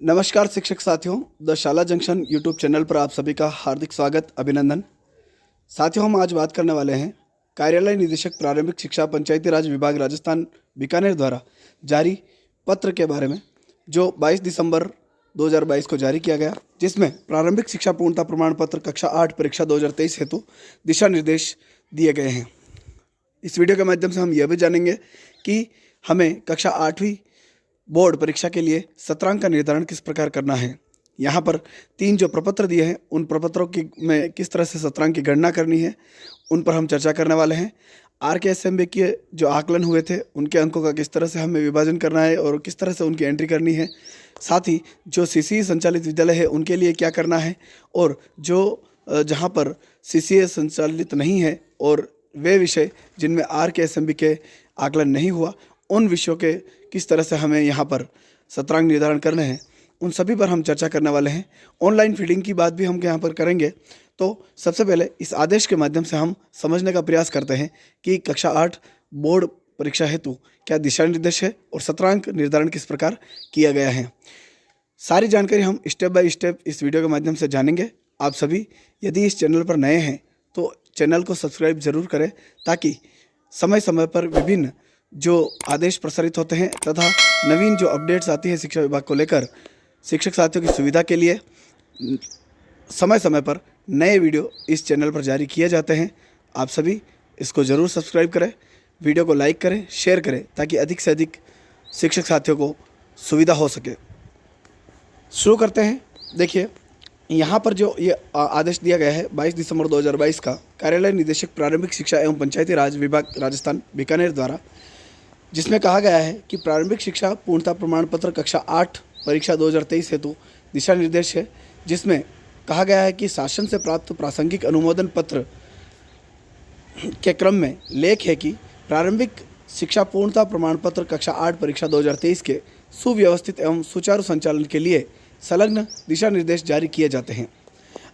नमस्कार शिक्षक साथियों, द शाला जंक्शन यूट्यूब चैनल पर आप सभी का हार्दिक स्वागत अभिनंदन। साथियों, हम आज बात करने वाले हैं कार्यालय निदेशक प्रारंभिक शिक्षा पंचायती राज विभाग राजस्थान बीकानेर द्वारा जारी पत्र के बारे में, जो 22 दिसंबर 2022 को जारी किया गया, जिसमें प्रारंभिक शिक्षा पूर्णता प्रमाण पत्र कक्षा 8 परीक्षा 2023 हेतु दिशा निर्देश दिए गए हैं। इस वीडियो के माध्यम से हम यह भी जानेंगे कि हमें कक्षा 8वीं बोर्ड परीक्षा के लिए सत्रांक का निर्धारण किस प्रकार करना है। यहाँ पर 3 जो प्रपत्र दिए हैं, उन प्रपत्रों की में किस तरह से सत्रांक की गणना करनी है, उन पर हम चर्चा करने वाले हैं। RKSMB के जो आकलन हुए थे, उनके अंकों का किस तरह से हमें विभाजन करना है और किस तरह से उनकी एंट्री करनी है। साथ ही जो CCE संचालित विद्यालय है, उनके लिए क्या करना है, और जो जहाँ पर CCA संचालित नहीं है और वे विषय जिनमें RKSMB के आकलन नहीं हुआ, उन विषयों के किस तरह से हमें यहाँ पर सत्रांक निर्धारण करने हैं, उन सभी पर हम चर्चा करने वाले हैं। ऑनलाइन फीडिंग की बात भी हम यहाँ पर करेंगे। तो सबसे पहले इस आदेश के माध्यम से हम समझने का प्रयास करते हैं कि कक्षा 8 बोर्ड परीक्षा हेतु क्या दिशा निर्देश है और सत्रांक निर्धारण किस प्रकार किया गया है। सारी जानकारी हम स्टेप बाय स्टेप इस वीडियो के माध्यम से जानेंगे। आप सभी यदि इस चैनल पर नए हैं तो चैनल को सब्सक्राइब जरूर करें, ताकि समय समय पर विभिन्न जो आदेश प्रसारित होते हैं तथा नवीन जो अपडेट्स आती है शिक्षा विभाग को लेकर, शिक्षक साथियों की सुविधा के लिए समय समय पर नए वीडियो इस चैनल पर जारी किए जाते हैं। आप सभी इसको ज़रूर सब्सक्राइब करें, वीडियो को लाइक करें, शेयर करें, ताकि अधिक से अधिक शिक्षक साथियों को सुविधा हो सके। शुरू करते हैं। देखिए, यहाँ पर जो ये आदेश दिया गया है 22 दिसंबर 2022 का कार्यालय निदेशक प्रारंभिक शिक्षा एवं पंचायती राज विभाग राजस्थान बीकानेर द्वारा, जिसमें कहा गया है कि प्रारंभिक शिक्षा पूर्णता प्रमाण पत्र कक्षा 8 परीक्षा 2023 हेतु दिशा निर्देश है, जिसमें कहा गया है कि शासन से प्राप्त प्रासंगिक अनुमोदन पत्र के क्रम में लेख है कि प्रारंभिक शिक्षा पूर्णता प्रमाण पत्र कक्षा 8 परीक्षा 2023 के सुव्यवस्थित एवं सुचारू संचालन के लिए संलग्न दिशा निर्देश जारी किए जाते हैं।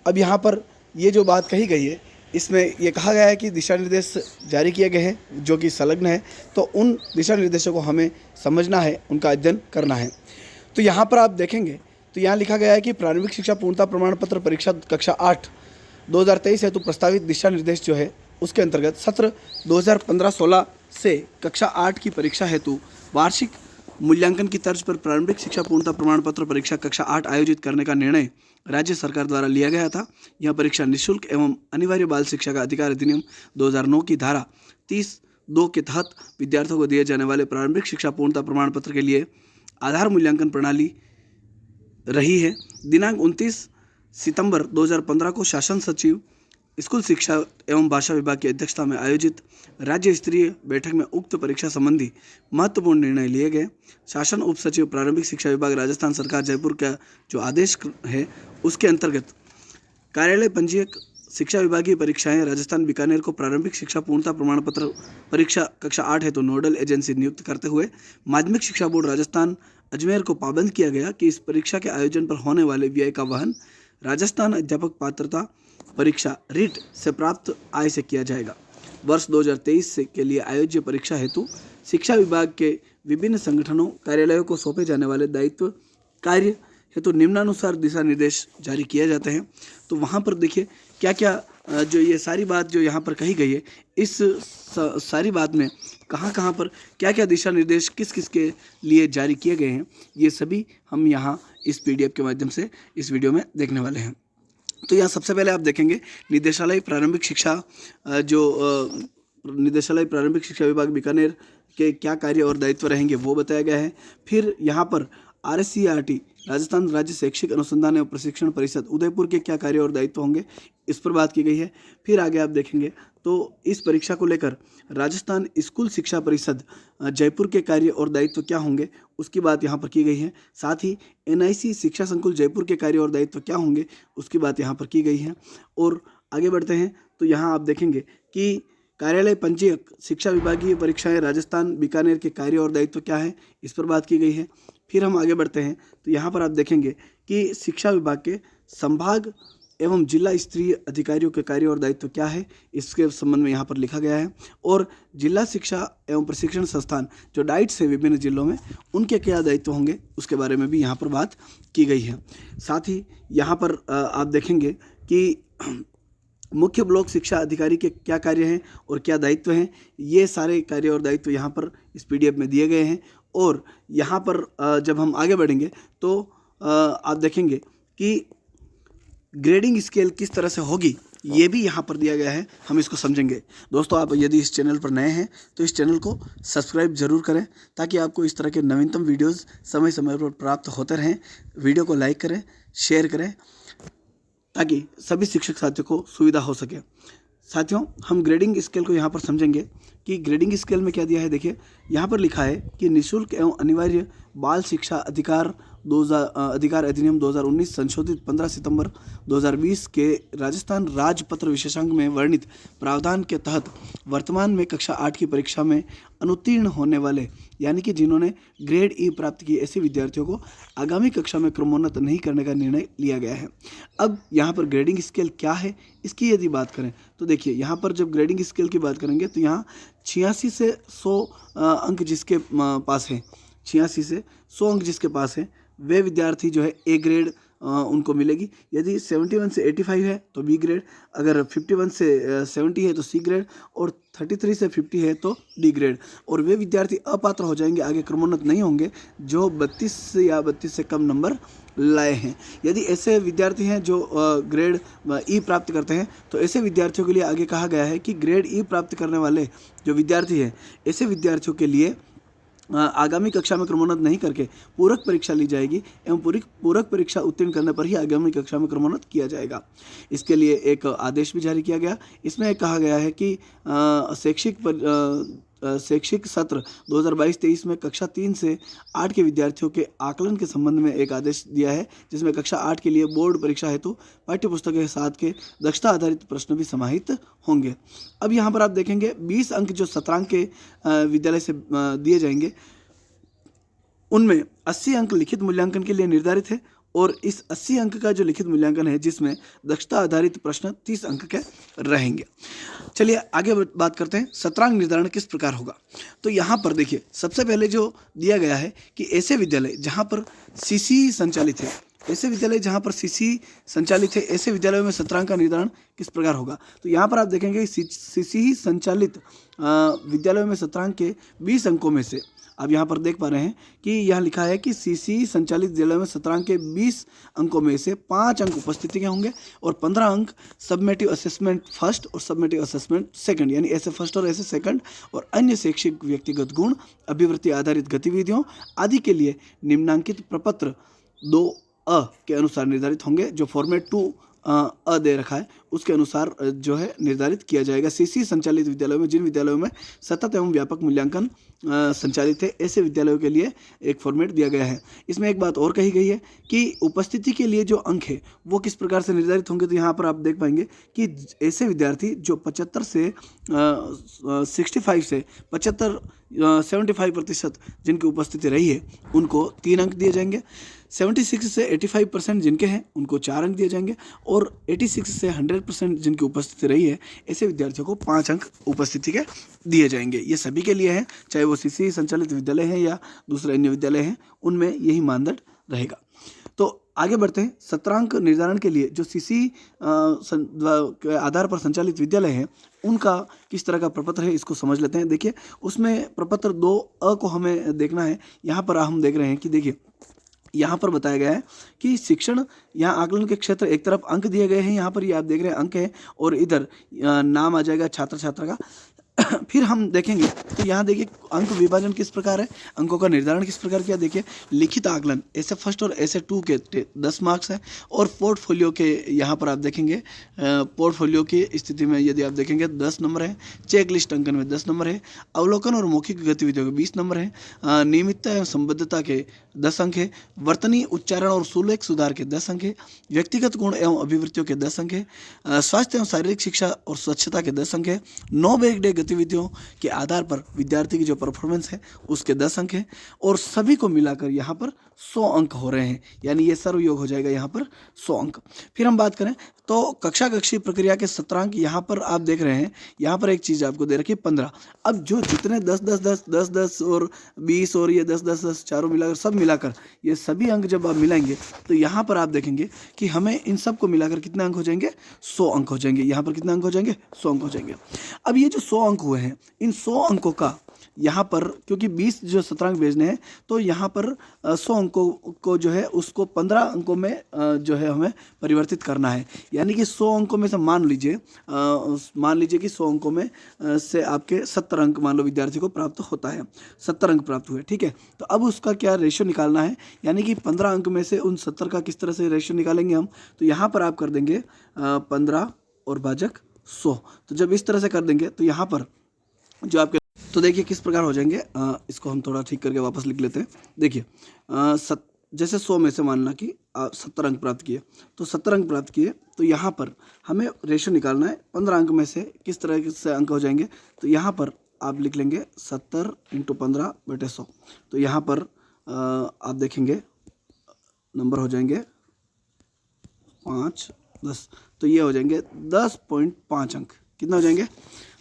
अब यहाँ पर ये जो बात कही गई है, इसमें ये कहा गया है कि दिशा निर्देश जारी किए गए हैं जो कि संलग्न है, तो उन दिशा निर्देशों को हमें समझना है, उनका अध्ययन करना है। तो यहाँ पर आप देखेंगे तो यहाँ लिखा गया है कि प्रारंभिक शिक्षा पूर्णता प्रमाण पत्र परीक्षा कक्षा 8 2023 हेतु प्रस्तावित दिशा निर्देश जो है, उसके अंतर्गत सत्र 2015-16 से कक्षा 8 की परीक्षा हेतु वार्षिक मूल्यांकन की तर्ज पर प्रारंभिक शिक्षा पूर्णता प्रमाण पत्र परीक्षा कक्षा 8 आयोजित करने का निर्णय राज्य सरकार द्वारा लिया गया था। यह परीक्षा निःशुल्क एवं अनिवार्य बाल शिक्षा का अधिकार अधिनियम 2009 की धारा 30(2) के तहत विद्यार्थियों को दिए जाने वाले प्रारंभिक शिक्षा पूर्णता प्रमाण पत्र के लिए आधार मूल्यांकन प्रणाली रही है। दिनांक 29 सितंबर 2015 को शासन सचिव स्कूल शिक्षा एवं भाषा विभाग की अध्यक्षता में आयोजित राज्य स्तरीय बैठक में उक्त परीक्षा संबंधी महत्वपूर्ण निर्णय लिए गए। शासन उप सचिव प्रारंभिक शिक्षा विभाग राजस्थान सरकार जयपुर का जो आदेश है, उसके अंतर्गत कार्यालय पंजीयक शिक्षा विभागीय परीक्षाएं राजस्थान बीकानेर को प्रारंभिक शिक्षा पूर्णता प्रमाण पत्र परीक्षा कक्षा 8 हेतु नोडल एजेंसी नियुक्त करते हुए माध्यमिक शिक्षा बोर्ड राजस्थान अजमेर को पाबंद किया गया कि इस परीक्षा के आयोजन पर होने वाले व्यय का वहन राजस्थान अध्यापक पात्रता परीक्षा रिट से प्राप्त आय से किया जाएगा। वर्ष 2023 से के लिए आयोज्य परीक्षा हेतु शिक्षा विभाग के विभिन्न संगठनों कार्यालयों को सौंपे जाने वाले दायित्व कार्य हेतु निम्नानुसार दिशा निर्देश जारी किए जाते हैं। तो वहाँ पर देखिए क्या क्या जो ये सारी बात जो यहाँ पर कही गई है, इस सारी बात में कहाँ पर क्या क्या दिशा निर्देश किस किस के लिए जारी किए गए हैं, ये सभी हम यहाँ इस PDF के माध्यम से इस वीडियो में देखने वाले हैं। तो यहाँ सबसे पहले आप देखेंगे निदेशालय प्रारंभिक शिक्षा निदेशालय प्रारंभिक शिक्षा विभाग बीकानेर के क्या कार्य और दायित्व रहेंगे, वो बताया गया है। फिर यहाँ पर RSCERT राजस्थान राज्य शैक्षिक अनुसंधान एवं प्रशिक्षण परिषद उदयपुर के क्या कार्य और दायित्व होंगे, इस पर बात की गई है। फिर आगे आप देखेंगे तो इस परीक्षा को लेकर राजस्थान स्कूल शिक्षा परिषद जयपुर के कार्य और दायित्व क्या होंगे, उसकी बात यहाँ पर की गई है। साथ ही NIC शिक्षा संकुल जयपुर के कार्य और दायित्व क्या होंगे, उसकी बात यहाँ पर की गई है। और आगे बढ़ते हैं तो यहाँ आप देखेंगे कि कार्यालय पंजीयक शिक्षा विभागीय परीक्षाएं राजस्थान बीकानेर के कार्य और दायित्व क्या है, इस पर बात की गई है। फिर हम आगे बढ़ते हैं तो यहाँ पर आप देखेंगे कि शिक्षा विभाग के संभाग एवं जिला स्तरीय अधिकारियों के कार्य और दायित्व क्या है, इसके संबंध में यहाँ पर लिखा गया है। और जिला शिक्षा एवं प्रशिक्षण संस्थान जो डाइट्स है विभिन्न जिलों में, उनके क्या दायित्व होंगे उसके बारे में भी यहाँ पर बात की गई है। साथ ही यहाँ पर आप देखेंगे कि मुख्य ब्लॉक शिक्षा अधिकारी के क्या कार्य हैं और क्या दायित्व हैं, ये सारे कार्य और दायित्व यहाँ पर इस PDF में दिए गए हैं। और यहाँ पर जब हम आगे बढ़ेंगे तो आप देखेंगे कि ग्रेडिंग स्केल किस तरह से होगी, ये भी यहाँ पर दिया गया है, हम इसको समझेंगे। दोस्तों, आप यदि इस चैनल पर नए हैं तो इस चैनल को सब्सक्राइब जरूर करें ताकि आपको इस तरह के नवीनतम वीडियोस समय समय पर प्राप्त होते रहें। वीडियो को लाइक करें, शेयर करें ताकि सभी शिक्षक साथियों को सुविधा हो सके। साथियों, हम ग्रेडिंग स्केल को यहाँ पर समझेंगे कि ग्रेडिंग स्केल में क्या दिया है। देखिए, यहाँ पर लिखा है कि निःशुल्क एवं अनिवार्य बाल शिक्षा अधिकार अधिनियम 2019 संशोधित 15 सितंबर 2020 के राजस्थान राजपत्र विशेषांक में वर्णित प्रावधान के तहत वर्तमान में कक्षा 8 की परीक्षा में अनुत्तीर्ण होने वाले, यानी कि जिन्होंने ग्रेड E प्राप्त किए, ऐसे विद्यार्थियों को आगामी कक्षा में क्रमोन्नत नहीं करने का निर्णय लिया गया है। अब यहाँ पर ग्रेडिंग स्केल क्या है, इसकी यदि बात करें तो देखिए, यहाँ पर जब ग्रेडिंग स्केल की बात करेंगे तो यहाँ 86 से 100 अंक जिसके पास है, 86 से 100 अंक जिसके पास है, वे विद्यार्थी जो है A ग्रेड उनको मिलेगी। यदि 71 से 85 है तो B ग्रेड, अगर 51 से 70 है तो C ग्रेड, और 33 से 50 है तो D ग्रेड। और वे विद्यार्थी अपात्र हो जाएंगे, आगे क्रमोन्नत नहीं होंगे, जो 32 या 32 से कम नंबर लाए हैं। यदि ऐसे विद्यार्थी हैं जो ग्रेड E प्राप्त करते हैं तो ऐसे विद्यार्थियों के लिए आगे कहा गया है कि ग्रेड E प्राप्त करने वाले जो विद्यार्थी हैं, ऐसे विद्यार्थियों के लिए आगामी कक्षा में क्रमोन्नत नहीं करके पूरक परीक्षा ली जाएगी एवं पूरक परीक्षा उत्तीर्ण करने पर ही आगामी कक्षा में क्रमोन्नत किया जाएगा। इसके लिए एक आदेश भी जारी किया गया। इसमें कहा गया है कि शैक्षिक सत्र 2022-23 में कक्षा 3 से 8 के विद्यार्थियों के आकलन के संबंध में एक आदेश दिया है, जिसमें कक्षा 8 के लिए बोर्ड परीक्षा हेतु पाठ्यपुस्तक के साथ के दक्षता आधारित प्रश्न भी समाहित होंगे। अब यहाँ पर आप देखेंगे 20 अंक जो सत्रांक के विद्यालय से दिए जाएंगे, उनमें 80 अंक लिखित मूल्यांकन के लिए निर्धारित है, और इस 80 अंक का जो लिखित मूल्यांकन है, जिसमें दक्षता आधारित प्रश्न 30 अंक के रहेंगे। चलिए आगे बात करते हैं, सत्रांक निर्धारण किस प्रकार होगा। तो यहाँ पर देखिए, सबसे पहले जो दिया गया है कि ऐसे विद्यालय जहाँ पर CC संचालित है, ऐसे विद्यालय जहाँ पर CC संचालित है, ऐसे विद्यालयों में सत्रांक का निर्धारण किस प्रकार होगा। तो यहाँ पर आप देखेंगे CC संचालित विद्यालयों में सत्रांक के 20 अंकों में से, आप यहाँ पर देख पा रहे हैं कि यह लिखा है कि CC संचालित विद्यालयों में सत्रांक के 20 अंकों में से 5 अंक उपस्थिति के होंगे और 15 अंक सबमेटिव असेसमेंट फर्स्ट और सबमेटिव असेसमेंट सेकंड, यानी ऐसे फर्स्ट और ऐसे सेकंड, और अन्य शैक्षिक व्यक्तिगत गुण, अभिवृत्ति आधारित गतिविधियों आदि के लिए निम्नांकित प्रपत्र 2A के अनुसार निर्धारित होंगे। जो फॉर्मेट 2A दे रखा है उसके अनुसार जो है निर्धारित किया जाएगा। CC संचालित विद्यालयों में, जिन विद्यालयों में सतत एवं व्यापक मूल्यांकन संचालित है, ऐसे विद्यालयों के लिए एक फॉर्मेट दिया गया है। इसमें एक बात और कही गई है कि उपस्थिति के लिए जो अंक है वो किस प्रकार से निर्धारित होंगे। तो यहाँ पर आप देख पाएंगे कि ऐसे विद्यार्थी जो 75 से 65 से 75% जिनकी उपस्थिति रही है, उनको 3 अंक दिए जाएंगे। 76 से 85% जिनके हैं उनको 4 अंक दिए जाएंगे, और 86 से 100% जिनकी उपस्थिति रही है, ऐसे विद्यार्थियों को 5 अंक उपस्थिति के दिए जाएंगे। ये सभी के लिए है, चाहे वो CC संचालित विद्यालय हैं या दूसरे अन्य विद्यालय हैं, उनमें यही मानदंड रहेगा। तो आगे बढ़ते हैं, सत्रांक निर्धारण के लिए जो CC के आधार पर संचालित विद्यालय हैं, उनका किस तरह का प्रपत्र है, इसको समझ लेते हैं। देखिए, उसमें प्रपत्र 2A को हमें देखना है। यहाँ पर हम देख रहे हैं कि देखिए, यहाँ पर बताया गया है कि शिक्षण, यहाँ आकलन के क्षेत्र, एक तरफ अंक दिए गए हैं, यहाँ पर ये आप देख रहे हैं अंक है, और इधर नाम आ जाएगा छात्र छात्रा का। फिर हम देखेंगे तो यहाँ देखिए अंक विभाजन किस प्रकार है, अंकों का निर्धारण किस प्रकार किया। देखिए, लिखित आकलन ऐसे फर्स्ट और ऐसे 2 के 10 मार्क्स है, और पोर्टफोलियो के यहाँ पर आप देखेंगे, पोर्टफोलियो की स्थिति में यदि आप देखेंगे 10 नंबर है, चेक लिस्ट अंकन में 10 नंबर है, अवलोकन और मौखिक गतिविधियों के 20 नंबर है, नियमितता एवं संबद्धता के 10 अंक है, वर्तनी उच्चारण और सुलेख सुधार के 10 अंक है, व्यक्तिगत गुण एवं अभिवृत्तियों के 10 अंक है, स्वास्थ्य एवं शारीरिक शिक्षा और स्वच्छता के 10 अंक है, 9 बैक डे गतिविधि गतिविधियों के आधार पर विद्यार्थी की जो परफॉर्मेंस है उसके 10 अंक हैं और सभी को मिलाकर यहाँ पर 100 अंक हो रहे हैं, यानी ये सर्वयोग हो जाएगा यहाँ पर 100 अंक। फिर हम बात करें तो कक्षा कक्षी प्रक्रिया के 17 अंक यहाँ पर आप देख रहे हैं, यहाँ पर एक चीज़ आपको दे रखी है 15। अब जो जितने 10 10 10 10 10 और 20 और ये 10 10 10 चारों मिलाकर सब मिलाकर ये सभी अंक जब आप मिलाएंगे तो यहाँ पर आप देखेंगे कि हमें इन सब को मिलाकर कितने अंक हो जाएंगे, 100 अंक हो जाएंगे। यहाँ पर कितने अंक हो जाएंगे, 100 अंक हो जाएंगे। अब ये जो 100 अंक हुए हैं, इन 100 अंकों का यहाँ पर क्योंकि 20 जो 17 अंक भेजने हैं तो यहाँ पर 100 अंकों को जो है उसको 15 अंकों में जो है हमें परिवर्तित करना है। यानी कि 100 अंकों में से मान लीजिए कि 100 अंकों में से आपके 70 अंक मान लो विद्यार्थी को प्राप्त होता है, 70 अंक प्राप्त हुए, ठीक है। तो अब उसका क्या रेशियो निकालना है, यानी कि 15 अंक में से उन 70 का किस तरह से रेशियो निकालेंगे हम, तो यहाँ पर आप कर देंगे 15 और भाजक 100। तो जब इस तरह से कर देंगे तो यहाँ पर जो आपके, तो देखिए किस प्रकार हो जाएंगे। इसको हम थोड़ा ठीक करके वापस लिख लेते हैं। देखिए जैसे 100 में से मानना कि 70 अंक प्राप्त किए, तो 70 अंक प्राप्त किए तो यहाँ पर हमें रेशो निकालना है 15 अंक में से किस तरह से अंक हो जाएंगे। तो यहाँ पर आप लिख लेंगे 70 × 15/100। तो यहाँ पर आप देखेंगे नंबर हो जाएंगे 5 10, तो ये हो जाएंगे 10.5 अंक। कितना हो जाएंगे,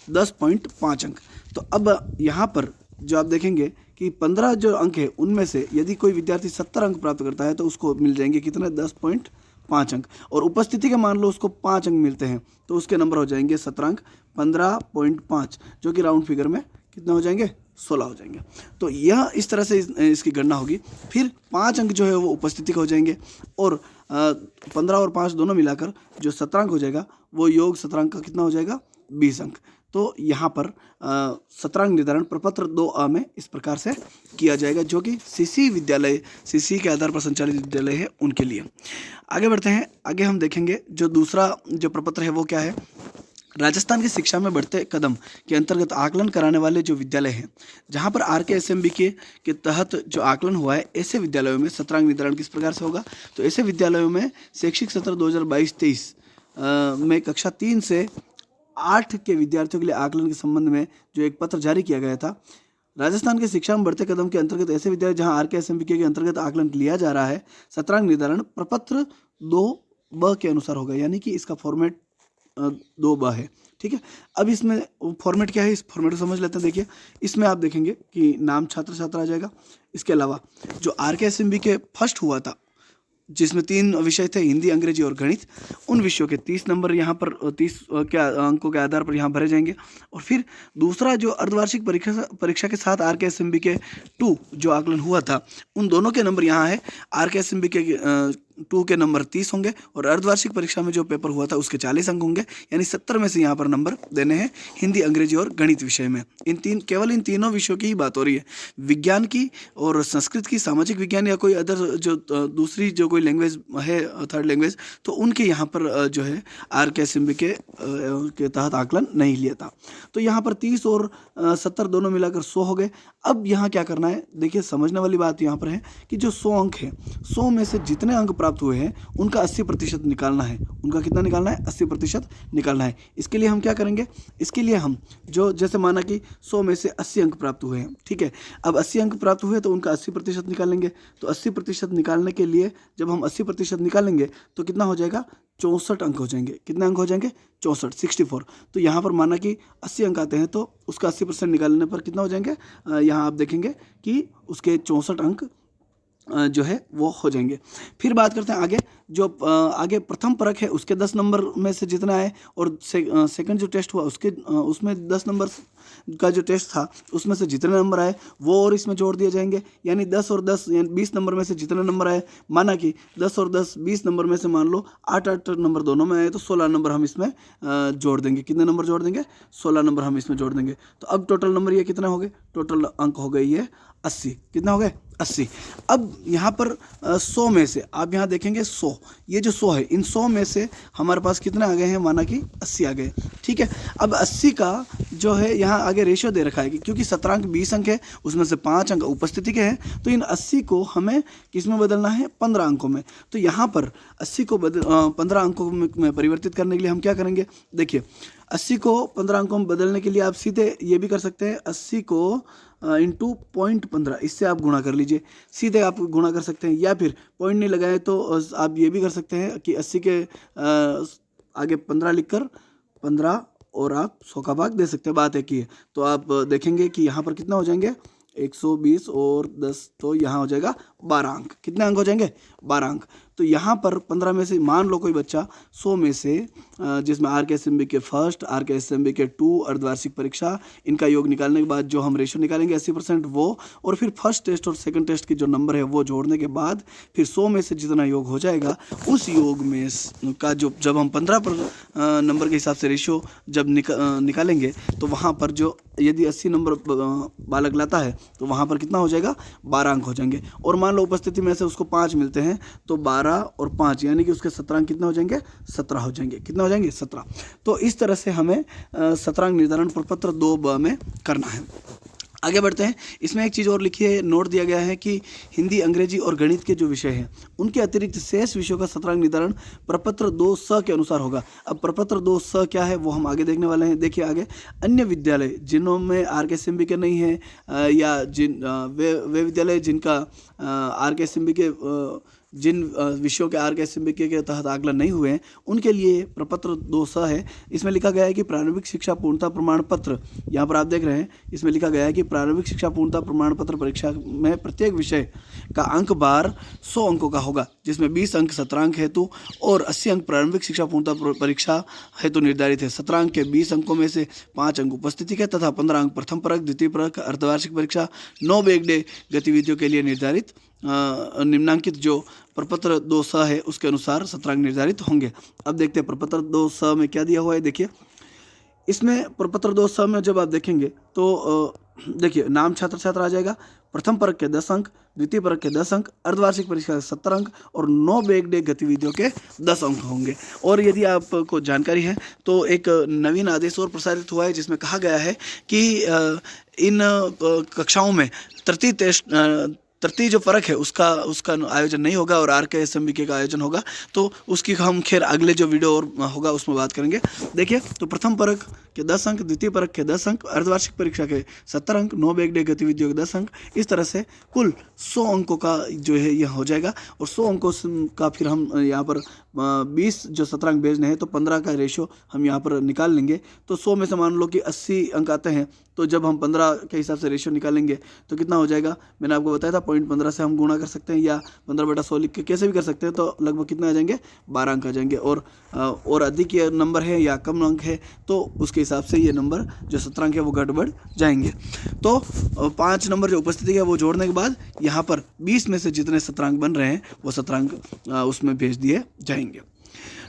10.5 अंक। तो अब यहाँ पर जो आप देखेंगे कि 15 जो अंक है उनमें से यदि कोई विद्यार्थी 70 अंक प्राप्त करता है तो उसको मिल जाएंगे कितने, 10.5 अंक। और उपस्थिति के मान लो उसको 5 अंक मिलते हैं तो उसके नंबर हो जाएंगे 17 अंक, 15.5 जो कि राउंड फिगर में कितना हो जाएंगे, 16 हो जाएंगे। तो यह इस तरह से इसकी गणना होगी। फिर 5 अंक जो है वो उपस्थिति का हो जाएंगे और 15 और 5 दोनों मिलाकर जो 17 अंक हो जाएगा वो योग 17 अंक का कितना हो जाएगा, 20 अंक। तो यहाँ पर 17 अंक निर्धारण प्रपत्र 2A में इस प्रकार से किया जाएगा, जो कि सीसी के आधार पर संचालित विद्यालय है उनके लिए। आगे बढ़ते हैं, आगे हम देखेंगे जो दूसरा जो प्रपत्र है वो क्या है। राजस्थान की शिक्षा में बढ़ते कदम के अंतर्गत आकलन कराने वाले जो विद्यालय हैं, जहां पर RKSMB के तहत जो आकलन हुआ है, ऐसे विद्यालयों में 17 अंक निर्धारण किस प्रकार से होगा। तो ऐसे विद्यालयों में शैक्षिक सत्र 2022-23 में कक्षा 3 से 8 के विद्यार्थियों के लिए आकलन के संबंध में जो एक पत्र जारी किया गया था। राजस्थान के शिक्षा में बढ़ते कदम के अंतर्गत ऐसे विद्यालय जहां RKSMB के अंतर्गत आकलन लिया जा रहा है, 17 अंक निर्धारण प्रपत्र 2B के अनुसार होगा, यानी कि इसका फॉर्मेट 2B है, ठीक है। अब इसमें फॉर्मेट क्या है, इस फॉर्मेट को समझ लेते हैं। देखिए इसमें आप देखेंगे कि नाम छात्र छात्रा आ जाएगा। इसके अलावा जो RKSMB के फर्स्ट हुआ था जिसमें 3 विषय थे, हिंदी, अंग्रेजी और गणित, उन विषयों के 30 नंबर यहाँ पर 30 अंकों के आधार पर यहाँ भरे जाएंगे। और फिर दूसरा जो अर्धवार्षिक परीक्षा के साथ RKSMB के 2 जो आकलन हुआ था उन दोनों के नंबर यहाँ है। RKSMB के 2 के नंबर 30 होंगे और अर्धवार्षिक परीक्षा में जो पेपर हुआ था उसके 40 अंक होंगे, यानी 70 में से यहाँ पर नंबर देने हैं हिंदी, अंग्रेजी और गणित विषय में। केवल इन तीनों विषयों की ही बात हो रही है। विज्ञान की और संस्कृत की, सामाजिक विज्ञान या कोई अदर जो दूसरी जो कोई लैंग्वेज है, थर्ड लैंग्वेज, तो उनके यहाँ पर जो है RKSMB के तहत आकलन नहीं लिया था। तो यहाँ पर 30 और 70 दोनों मिलाकर 100 हो गए। अब यहाँ क्या करना है, देखिए समझने वाली बात यहाँ पर है कि जो 100 अंक है, 100 में से जितने अंक प्राप्त हुए हैं उनका 80% निकालना है। उनका कितना निकालना है, 80% निकालना है। इसके लिए हम क्या करेंगे, इसके लिए हम जो जैसे माना कि 100 में से 80 अंक प्राप्त हुए हैं, ठीक है। अब 80 अंक प्राप्त हुए तो उनका 80% निकालेंगे। तो 80% निकालने के लिए जब हम 80% निकालेंगे तो कितना हो जाएगा, 64 अंक हो जाएंगे। कितने अंक हो जाएंगे, 64। तो यहाँ पर माना कि 80 अंक आते हैं तो उसका 80% निकालने पर कितना हो जाएंगे, यहाँ आप देखेंगे कि उसके 64 अंक जो है वो हो जाएंगे। फिर बात करते हैं आगे, जो आगे प्रथम परख है उसके 10 नंबर में से जितना आए और सेकंड जो टेस्ट हुआ उसमें 10 नंबर का जो टेस्ट था उसमें से जितने नंबर आए वो और इसमें जोड़ दिए जाएंगे, यानी 10 और 10 यानी 20 नंबर में से जितने नंबर आए, माना कि 10 और 10 20 नंबर में से मान लो 8 नंबर दोनों में आए तो 16 नंबर हम इसमें जोड़ देंगे। कितने नंबर जोड़ देंगे, 16 नंबर हम इसमें जोड़ देंगे। तो अब टोटल नंबर ये कितना हो गए, टोटल अंक हो गए ये 80। कितना हो गए? 80। अब यहाँ पर 100 में से आप यहाँ देखेंगे 100, ये जो 100 है, इन 100 में से हमारे पास कितने आ गए हैं? माना कि 80 आ गए। ठीक है, अब 80 का जो है यहाँ आगे रेशियो दे रखा है कि क्योंकि 17 अंक 20 अंक है, उसमें से 5 अंक उपस्थिति के हैं, तो इन 80 को हमें किस में बदलना है? 15 अंकों में। तो यहाँ पर 80 को 15 अंकों में परिवर्तित करने के लिए हम क्या करेंगे? देखिए, 80 को 15 अंकों में बदलने के लिए आप सीधे ये भी कर सकते हैं, 80 को इंटू 0.15, इससे आप गुणा कर लीजिए, सीधे आप गुणा कर सकते हैं, या फिर पॉइंट नहीं लगाए तो आप ये भी कर सकते हैं कि 80 के आगे 15 लिखकर 15 और आप 100 का भाग दे सकते हैं, बात एक ही है। तो आप देखेंगे कि यहाँ पर कितना हो जाएंगे? 120 और 10, तो यहाँ हो जाएगा 12 अंक। कितने अंक हो जाएंगे? 12 अंक। तो यहाँ पर 15 में से मान लो कोई बच्चा 100 में से जिसमें RKSMB के फर्स्ट, RKSMB के 2, अर्धवार्षिक परीक्षा, इनका योग निकालने के बाद जो हम रेशियो निकालेंगे 80% वो, और फिर फर्स्ट टेस्ट और सेकंड टेस्ट की जो नंबर है वो जोड़ने के बाद फिर 100 में से जितना योग हो जाएगा उस योग में का जो जब हम 15 नंबर के हिसाब से रेशियो जब निकालेंगे तो वहाँ पर जो यदि 80 नंबर बालक लाता है तो वहाँ पर कितना हो जाएगा? 12 अंक हो जाएंगे। और मान लो उपस्थिति में से उसको 5 मिलते हैं तो 12 और 5 यानी कि उसके 17 अंक कितने हो जाएंगे? 17 हो जाएंगे। कितना हो जाएंगे? 17। तो इस तरह से हमें 17 अंक निर्धारण प्रपत्र 2 में करना है। आगे बढ़ते हैं। इसमें एक चीज़ और लिखी है, नोट दिया गया है कि हिंदी, अंग्रेजी और गणित के जो विषय हैं उनके अतिरिक्त शेष विषयों का 17 अंक निर्धारण प्रपत्र 2 के अनुसार होगा। अब प्रपत्र 2 क्या है वो हम आगे देखने वाले हैं। देखिए आगे, अन्य विद्यालय जिनमें RKSMB के नहीं है या वे विद्यालय जिनका RKSMB के जिन विषयों के RKSMB के तहत आकलन नहीं हुए हैं उनके लिए प्रपत्र 2 है। इसमें लिखा गया है कि प्रारंभिक शिक्षा पूर्णता प्रमाण पत्र, यहाँ पर आप देख रहे हैं इसमें लिखा गया है कि प्रारंभिक शिक्षा पूर्णता प्रमाण पत्र परीक्षा में प्रत्येक विषय का अंक बार 100 अंकों का होगा, जिसमें 20 अंक 17 अंक हेतु और 80 अंक प्रारंभिक शिक्षा पूर्णता परीक्षा हेतु निर्धारित है। 17 अंक के 20 अंकों में से 5 अंक उपस्थिति के तथा 15 अंक प्रथम परक, द्वितीय परक, अर्धवार्षिक परीक्षा, 9 बैक डे गतिविधियों के लिए निर्धारित निम्नांकित जो प्रपत्र 2 है उसके अनुसार 17 अंक निर्धारित होंगे। अब देखते हैं प्रपत्र 2 में क्या दिया हुआ है। देखिए, इसमें प्रपत्र 2 में जब आप देखेंगे तो देखिए, नाम छात्र छात्रा आ जाएगा, प्रथम परक के 10 अंक, द्वितीय परक के 10 अंक, अर्धवार्षिक परीक्षा के 70 अंक और 9 बैक डे गतिविधियों के 10 अंक होंगे। और यदि आपको जानकारी है तो एक नवीन आदेश और प्रसारित हुआ है जिसमें कहा गया है कि इन कक्षाओं में तृतीय जो परख है उसका आयोजन नहीं होगा और RKSMB का आयोजन होगा। तो उसकी हम खैर अगले जो वीडियो और होगा उसमें बात करेंगे। देखिए, तो प्रथम परख के 10 अंक, द्वितीय परख के 10 अंक, अर्धवार्षिक परीक्षा के 70 अंक, 9 बैक डे गतिविधियों के 10 अंक, इस तरह से कुल 100 अंकों का जो है यह हो जाएगा। और 100 अंकों का फिर हम यहाँ पर 20 जो 17 अंक भेजने हैं तो 15 का रेशियो हम यहाँ पर निकाल लेंगे। तो 100 में से मान लो कि 80 अंक आते हैं तो जब हम 15 के हिसाब से रेशियो निकालेंगे तो कितना हो जाएगा? मैंने आपको बताया था 0.15 से हम गुणा कर सकते हैं या 15/100 लिख के कैसे भी कर सकते हैं, तो लगभग कितने आ जाएंगे? 12 अंक आ जाएंगे। और अधिक ये नंबर है या कम अंक है तो उसके हिसाब से ये नंबर जो 17 अंक है वो घट जाएंगे। तो 5 नंबर जो उपस्थिति है वो जोड़ने के बाद यहाँ पर 20 में से जितने 17 अंक बन रहे हैं वो 17 अंक उसमें भेज दिए जाएंगे।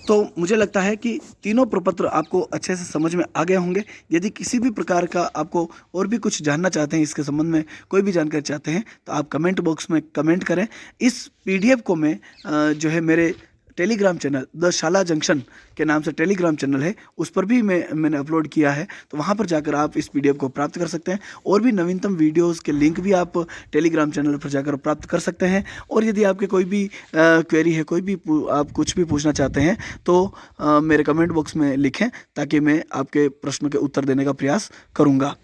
तो मुझे लगता है कि तीनों प्रपत्र आपको अच्छे से समझ में आ गए होंगे। यदि किसी भी प्रकार का आपको और भी कुछ जानना चाहते हैं, इसके संबंध में कोई भी जानकारी चाहते हैं तो आप कमेंट बॉक्स में कमेंट करें। इस PDF को मैं जो है मेरे टेलीग्राम चैनल द शाला जंक्शन के नाम से टेलीग्राम चैनल है, उस पर भी मैंने अपलोड किया है, तो वहाँ पर जाकर आप इस PDF को प्राप्त कर सकते हैं। और भी नवीनतम वीडियोस के लिंक भी आप टेलीग्राम चैनल पर जाकर प्राप्त कर सकते हैं। और यदि आपके कोई भी क्वेरी है, कोई भी आप कुछ भी पूछना चाहते हैं तो मेरे कमेंट बॉक्स में लिखें ताकि मैं आपके प्रश्नों के उत्तर देने का प्रयास करूँगा।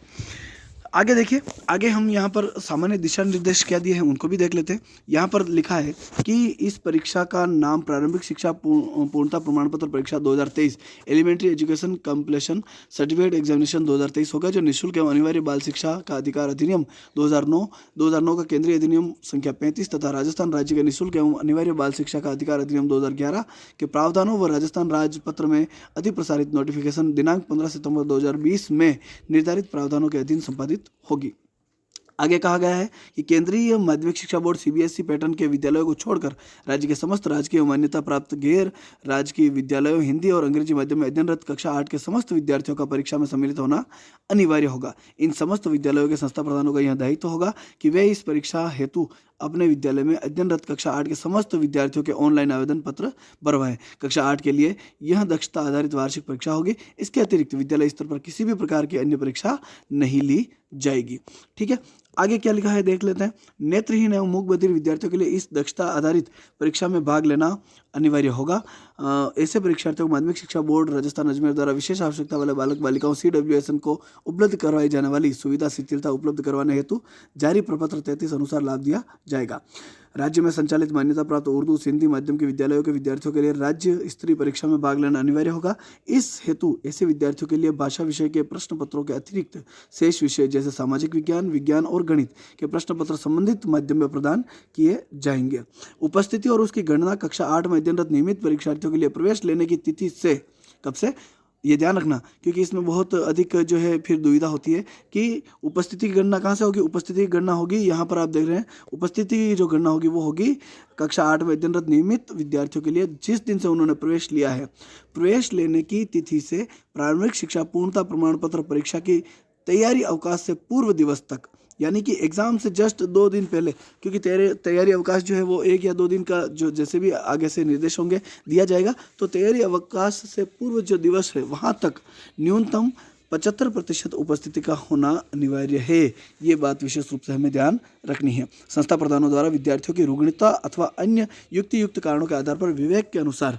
आगे देखिए, आगे हम यहाँ पर सामान्य दिशा निर्देश क्या दिए हैं उनको भी देख लेते हैं। यहाँ पर लिखा है कि इस परीक्षा का नाम प्रारंभिक शिक्षा पूर्णता प्रमाण पत्र परीक्षा 2023 elementary education completion certificate examination 2023 होगा, जो निःशुल्क एवं अनिवार्य बाल शिक्षा का अधिकार अधिनियम 2009 का केंद्रीय अधिनियम संख्या 35 तथा राजस्थान राज्य के निःशुल्क एवं अनिवार्य बाल शिक्षा का अधिकार अधिनियम 2011 के प्रावधानों व राजस्थान राजपत्र में अधिप्रसारित नोटिफिकेशन दिनांक 15 सितंबर 2020 में निर्धारित प्रावधानों के अधीन संपादित होगी। आगे कहा गया है कि केंद्रीय माध्यमिक शिक्षा बोर्ड सीबीएसई पैटर्न के विद्यालयों को छोड़कर राज्य के समस्त राजकीय मान्यता प्राप्त गैर राजकीय विद्यालयों हिंदी और अंग्रेजी माध्यम में अध्ययनरत कक्षा 8 के समस्त विद्यार्थियों का परीक्षा में सम्मिलित होना अनिवार्य होगा। इन समस्त विद्यालयों के संस्था प्रधानों का यह दायित्व होगा कि वे इस परीक्षा हेतु अपने विद्यालय में अध्ययनरत कक्षा 8 के समस्त विद्यार्थियों के ऑनलाइन आवेदन पत्र भरवाएं। कक्षा 8 के लिए यह दक्षता आधारित वार्षिक परीक्षा होगी। इसके अतिरिक्त विद्यालय स्तर पर किसी भी प्रकार की अन्य परीक्षा नहीं ली जाएगी। ठीक है, आगे क्या लिखा है देख लेते हैं। नेत्रहीन एवं मूक बधिर विद्यार्थियों के लिए इस दक्षता आधारित परीक्षा में भाग लेना अनिवार्य होगा। ऐसे परीक्षार्थियों को माध्यमिक शिक्षा बोर्ड राजस्थान अजमेर द्वारा विशेष आवश्यकता वाले बालक बालिकाओं CWSN को उपलब्ध करवाई जाने वाली सुविधा शिथिलता उपलब्ध करवाने हेतु जारी प्रपत्र 33 अनुसार लाभ दिया जाएगा। राज्य में संचालित मान्यता प्राप्त उर्दू हिंदी माध्यम के विद्यालयों के विद्यार्थियों के लिए राज्य स्तरीय परीक्षा में भाग लेना अनिवार्य होगा। इस हेतु ऐसे विद्यार्थियों के लिए भाषा विषय के प्रश्न पत्रों के अतिरिक्त शेष विषय जैसे सामाजिक विज्ञान, विज्ञान और गणित के प्रश्न पत्र संबंधित माध्यम में प्रदान किए जाएंगे। उपस्थिति और उसकी गणना कक्षा 8 में अध्ययनरत नियमित परीक्षार्थियों के लिए प्रवेश लेने की तिथि से, कब से, ये ध्यान रखना क्योंकि इसमें बहुत अधिक जो है फिर दुविधा होती है कि उपस्थिति की गणना कहाँ से होगी। उपस्थिति की गणना होगी, यहाँ पर आप देख रहे हैं उपस्थिति की जो गणना होगी वो होगी कक्षा 8 में अध्ययनरत नियमित विद्यार्थियों के लिए जिस दिन से उन्होंने प्रवेश लिया है। प्रवेश लेने की तिथि से प्रारंभिक शिक्षा पूर्णता प्रमाण पत्र परीक्षा की तैयारी अवकाश से पूर्व दिवस तक, यानी कि एग्ज़ाम से जस्ट 2 दिन पहले, क्योंकि तैयारी अवकाश जो है वो 1 या 2 दिन का जो जैसे भी आगे से निर्देश होंगे दिया जाएगा। तो तैयारी अवकाश से पूर्व जो दिवस है वहाँ तक न्यूनतम 75% उपस्थिति का होना अनिवार्य है। ये बात विशेष रूप से हमें ध्यान रखनी है। संस्था प्रधानों द्वारा विद्यार्थियों की रुग्णता अथवा अन्य युक्त कारणों के आधार पर विवेक के अनुसार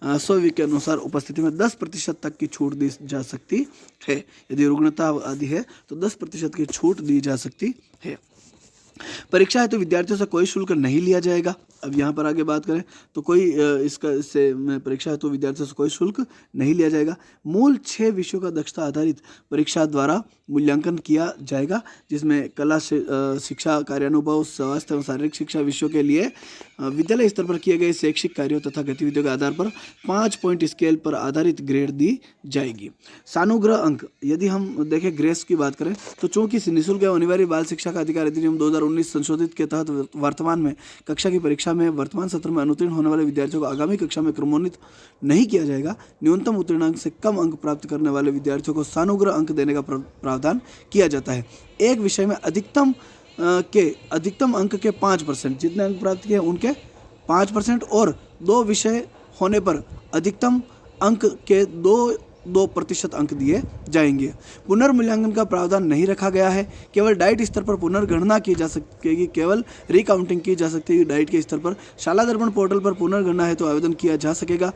स्वविवेक के अनुसार उपस्थिति में 10% तक की छूट दी जा सकती है। यदि रुग्णता आदि है तो 10% की छूट दी जा सकती है। परीक्षा है तो विद्यार्थियों से कोई शुल्क नहीं लिया जाएगा। अब यहाँ पर आगे बात करें तो इससे परीक्षा है तो विद्यार्थियों से कोई शुल्क नहीं लिया जाएगा। मूल 6 विषयों का दक्षता आधारित परीक्षा द्वारा मूल्यांकन किया जाएगा, जिसमें कला शिक्षा, कार्यानुभव, स्वास्थ्य एवं शारीरिक शिक्षा विषयों के लिए विद्यालय स्तर पर किए गए शैक्षिक कार्यों तथा गतिविधियों के आधार पर 5 पॉइंट स्केल पर आधारित ग्रेड दी जाएगी। सानुग्रह अंक, यदि हम देखें ग्रेस की बात करें तो चूंकि निःशुल्क एवं अनिवार्य बाल शिक्षा का अधिकार अधिनियम 2019 संशोधित के तहत वर्तमान में कक्षा की परीक्षा में वर्तमान सत्र में अनुत्तीर्ण होने वाले विद्यार्थियों को आगामी कक्षा में क्रमोन्नत नहीं किया जाएगा। न्यूनतम उत्तीर्णांक से कम अंक प्राप्त करने वाले विद्यार्थियों को सानुग्रह अंक देने का प्रावधान किया जाता है। एक विषय में अधिकतम अंक के 5%, जितने अंक प्राप्त किए उनके 5%, और 2 विषय होने पर अधिकतम अंक के 2% अंक दिए जाएंगे। पुनर्मूल्यांकन का प्रावधान नहीं रखा गया है। केवल डाइट स्तर पर पुनर्गणना की जा सकेगी, केवल रिकाउंटिंग की जा सकती है डाइट के स्तर पर। शाला दर्पण पोर्टल पर पुनर्गणना है तो आवेदन किया जा सकेगा,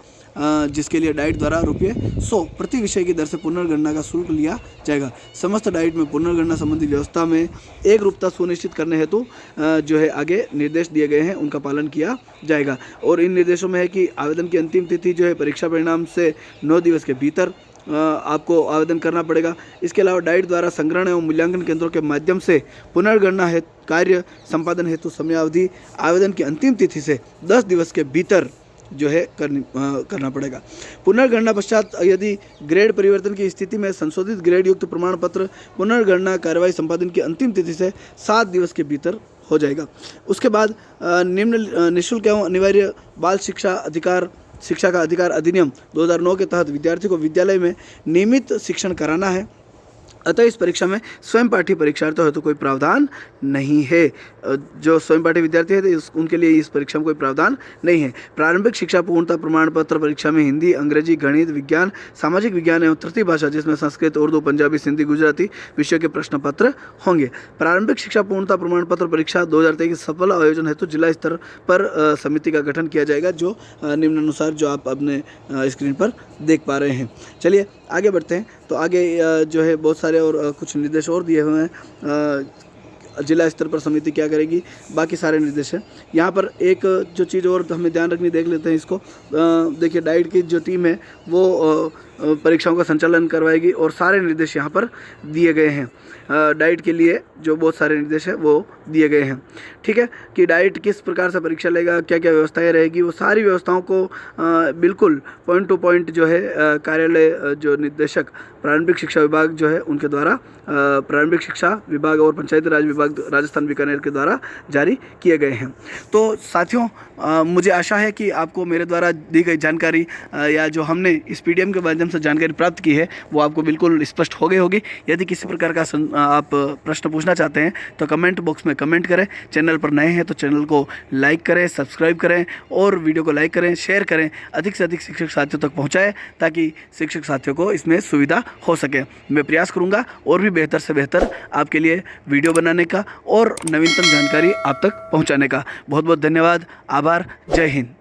जिसके लिए डाइट द्वारा ₹100 प्रति विषय की दर से पुनर्गणना का शुल्क लिया जाएगा। समस्त डाइट में पुनर्गणना संबंधी व्यवस्था में एक रूपता सुनिश्चित करने हेतु जो है आगे निर्देश दिए गए हैं उनका पालन किया जाएगा। और इन निर्देशों में है कि आवेदन की अंतिम तिथि जो है परीक्षा परिणाम से 9 दिवस के भीतर आपको आवेदन करना पड़ेगा। इसके अलावा डाइट द्वारा संग्रहण एवं मूल्यांकन केंद्रों के माध्यम से पुनर्गणना है कार्य संपादन हेतु समयावधि आवेदन की अंतिम तिथि से 10 दिवस के भीतर जो है करना पड़ेगा। पुनर्गणना पश्चात यदि ग्रेड परिवर्तन की स्थिति में संशोधित ग्रेड युक्त प्रमाण पत्र पुनर्गणना कार्यवाही संपादन की अंतिम तिथि से 7 दिवस के भीतर हो जाएगा। उसके बाद निम्न निःशुल्क एवं अनिवार्य बाल शिक्षा का अधिकार अधिनियम 2009 के तहत विद्यार्थी को विद्यालय में नियमित शिक्षण कराना है। अतः इस परीक्षा में स्वयं पाठी परीक्षार्थियों हेतु कोई प्रावधान नहीं है। जो स्वयं पाठी विद्यार्थी है उनके लिए इस परीक्षा में कोई प्रावधान नहीं है। प्रारंभिक शिक्षा पूर्णता प्रमाण पत्र परीक्षा में हिंदी, अंग्रेजी, गणित, विज्ञान, सामाजिक विज्ञान एवं तृतीय भाषा जिसमें संस्कृत, उर्दू, पंजाबी, सिंधी, गुजराती विषयों के प्रश्न पत्र होंगे। प्रारंभिक शिक्षा पूर्णता प्रमाण पत्र परीक्षा 2023 सफल आयोजन हेतु जिला स्तर पर समिति का गठन किया जाएगा, जो निम्नानुसार जो आप अपने स्क्रीन पर देख पा रहे हैं। चलिए आगे बढ़ते हैं। तो आगे जो है बहुत सारे और कुछ निर्देश और दिए हुए हैं। जिला स्तर पर समिति क्या करेगी, बाकी सारे निर्देश हैं। यहाँ पर एक जो चीज़ और हमें ध्यान रखनी, देख लेते हैं इसको। देखिए डाइट की जो टीम है वो परीक्षाओं का संचालन करवाएगी और सारे निर्देश यहाँ पर दिए गए हैं। डाइट के लिए जो बहुत सारे निर्देश है वो दिए गए हैं। ठीक है, कि डाइट किस प्रकार से परीक्षा लेगा, क्या क्या व्यवस्थाएं रहेगी, वो सारी व्यवस्थाओं को बिल्कुल पॉइंट टू पॉइंट जो है कार्यालय जो निदेशक प्रारंभिक शिक्षा विभाग जो है उनके द्वारा प्रारंभिक शिक्षा विभाग और पंचायती राज विभाग राजस्थान बीकानेर के द्वारा जारी किए गए हैं। तो साथियों, मुझे आशा है कि आपको मेरे द्वारा दी गई जानकारी या जो हमने इस पीडीएम के माध्यम से जानकारी प्राप्त की है वो आपको बिल्कुल स्पष्ट हो गई होगी। यदि किसी प्रकार का आप प्रश्न पूछना चाहते हैं तो कमेंट बॉक्स में कमेंट करें। चैनल पर नए हैं तो चैनल को लाइक करें, सब्सक्राइब करें और वीडियो को लाइक करें, शेयर करें, अधिक से अधिक शिक्षक साथियों तक पहुँचाएँ ताकि शिक्षक साथियों को इसमें सुविधा हो सके। मैं प्रयास करूँगा और भी बेहतर से बेहतर आपके लिए वीडियो बनाने का और नवीनतम जानकारी आप तक पहुँचाने का। बहुत बहुत धन्यवाद, आभार, जय हिंद।